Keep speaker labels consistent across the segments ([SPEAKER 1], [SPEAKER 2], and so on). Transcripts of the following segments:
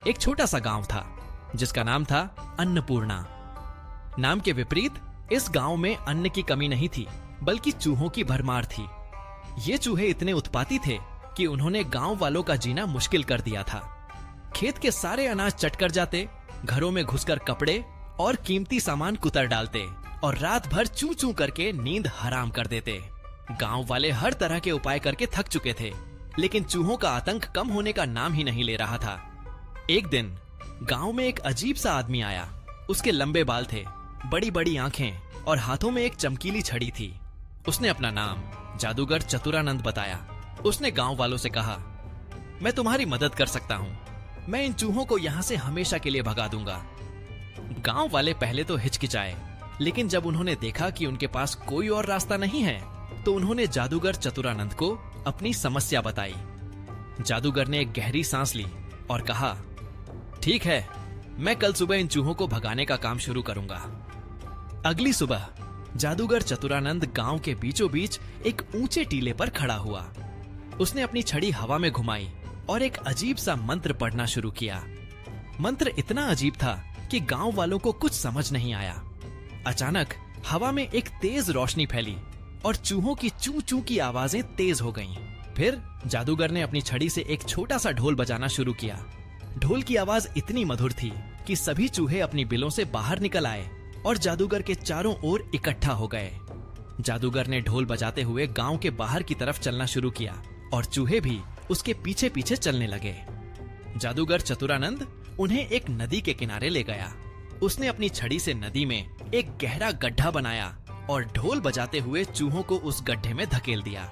[SPEAKER 1] एक छोटा सा गांव था जिसका नाम था अन्नपूर्णा। नाम के विपरीत इस गांव में अन्न की कमी नहीं थी, बल्कि चूहों की भरमार थी। ये चूहे इतने उत्पाती थे कि उन्होंने गांव वालों का जीना मुश्किल कर दिया था। खेत के सारे अनाज चट कर जाते, घरों में घुसकर कपड़े और कीमती सामान कुतर डालते और रात भर चू चू करके नींद हराम कर देते। गांव वाले हर तरह के उपाय करके थक चुके थे, लेकिन चूहों का आतंक कम होने का नाम ही नहीं ले रहा था। एक दिन गांव में एक अजीब सा आदमी आया। उसके लंबे बाल थे, बड़ी बड़ी आंखें और हाथों में एक चमकीली छड़ी थी। उसने अपना नाम जादूगर चतुरानंद बताया। उसने गांव वालों से कहा, मैं तुम्हारी मदद कर सकता हूँ। मैं इन चूहों को यहाँ से हमेशा के लिए भगा दूंगा। गांव वाले पहले तो हिचकिचाए, लेकिन जब उन्होंने देखा कि उनके पास कोई और रास्ता नहीं है, तो उन्होंने जादूगर चतुरानंद को अपनी समस्या बताई। जादूगर ने एक गहरी सांस ली और कहा, ठीक है, मैं कल सुबह इन चूहों को भगाने का काम शुरू करूंगा। अगली सुबह जादूगर चतुरानंद गांव के बीचों बीच एक ऊंचे टीले पर खड़ा हुआ। उसने अपनी छड़ी हवा में घुमाई और एक अजीब सा मंत्र पढ़ना शुरू किया। मंत्र इतना अजीब था कि गांव वालों को कुछ समझ नहीं आया। अचानक हवा में एक तेज रोशनी फैली और चूहों की चू चू की आवाजें तेज हो गईं। फिर जादूगर ने अपनी छड़ी से एक छोटा सा ढोल बजाना शुरू किया। ढोल की आवाज इतनी मधुर थी कि सभी चूहे अपनी बिलों से बाहर निकल आए और जादूगर के चारों ओर इकट्ठा हो गए। जादूगर ने ढोल बजाते हुए गांव के बाहर की तरफ चलना शुरू किया और चूहे भी उसके पीछे पीछे चलने लगे। जादूगर चतुरानंद उन्हें एक नदी के किनारे ले गया। उसने अपनी छड़ी से नदी में एक गहरा गड्ढा बनाया और ढोल बजाते हुए चूहों को उस गड्ढे में धकेल दिया।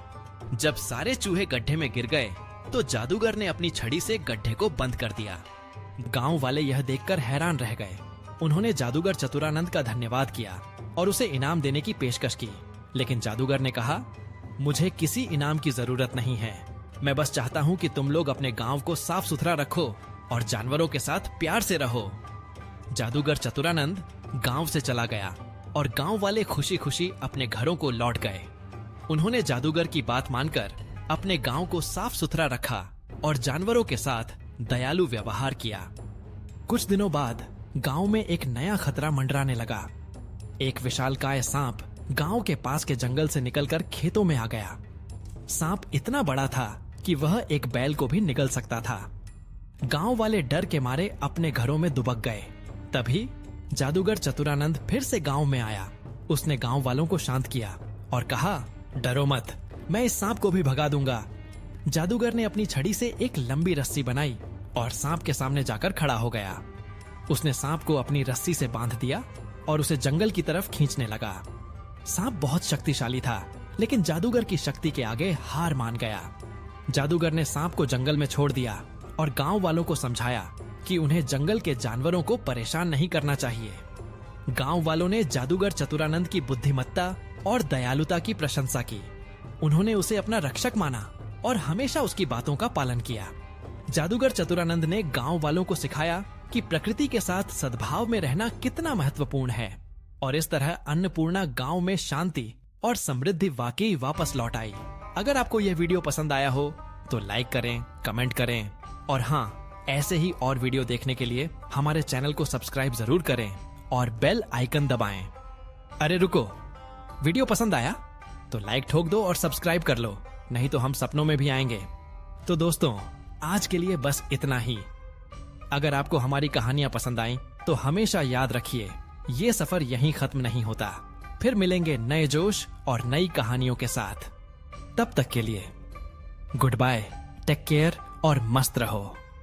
[SPEAKER 1] जब सारे चूहे गड्ढे में गिर गए, तो जादूगर ने अपनी छड़ी से गड्ढे को बंद कर दिया। गांव वाले यह देखकर हैरान रह गए। उन्होंने जादूगर चतुरानंद का धन्यवाद किया और उसे इनाम देने की पेशकश की, लेकिन जादूगर ने कहा, मुझे किसी इनाम की जरूरत नहीं है। मैं बस चाहता हूँ कि तुम लोग अपने गांव को साफ सुथरा रखो और जानवरों के साथ प्यार से रहो। जादूगर चतुरानंद गांव से चला गया और गांव वाले खुशी खुशी अपने घरों को लौट गए। उन्होंने जादूगर की बात मानकर अपने गांव को साफ सुथरा रखा और जानवरों के साथ दयालु व्यवहार किया। कुछ दिनों बाद गांव में एक नया खतरा मंडराने लगा। एक विशालकाय सांप गांव के पास के जंगल से निकलकर खेतों में आ गया। सांप इतना बड़ा था कि वह एक बैल को भी निगल सकता था। गांव वाले डर के मारे अपने घरों में दुबक गए। तभी जादूगर चतुरानंद फिर से गांव में आया। उसने गांव वालों को शांत किया और कहा, डरो मत, मैं इस सांप को भी भगा दूंगा। जादूगर ने अपनी छड़ी से एक लंबी रस्सी बनाई और सांप के सामने जाकर खड़ा हो गया। उसने सांप को अपनी रस्सी से बांध दिया और उसे जंगल की तरफ खींचने लगा। सांप बहुत शक्तिशाली था, लेकिन जादूगर की शक्ति के आगे हार मान गया। जादूगर ने सांप को जंगल में छोड़ दिया और गांव वालों को समझाया कि उन्हें जंगल के जानवरों को परेशान नहीं करना चाहिए। गांव वालों ने जादूगर चतुरानंद की बुद्धिमत्ता और दयालुता की प्रशंसा की। उन्होंने उसे अपना रक्षक माना और हमेशा उसकी बातों का पालन किया। जादूगर चतुरानंद ने गांव वालों को सिखाया कि प्रकृति के साथ सद्भाव में रहना कितना महत्वपूर्ण है, और इस तरह अन्नपूर्णा गांव में शांति और समृद्धि वाकई वापस लौट आई। अगर आपको यह वीडियो पसंद आया हो तो लाइक करें, कमेंट करें और हाँ, ऐसे ही और वीडियो देखने के लिए हमारे चैनल को सब्सक्राइब जरूर करें और बेल आइकन दबाएं। अरे रुको, वीडियो पसंद आया तो लाइक ठोक दो और सब्सक्राइब कर लो, नहीं तो हम सपनों में भी आएंगे। तो दोस्तों, आज के लिए बस इतना ही। अगर आपको हमारी कहानियां पसंद आईं तो हमेशा याद रखिए, ये सफर यहीं खत्म नहीं होता। फिर मिलेंगे नए जोश और नई कहानियों के साथ। तब तक के लिए गुड बाय, टेक केयर और मस्त रहो।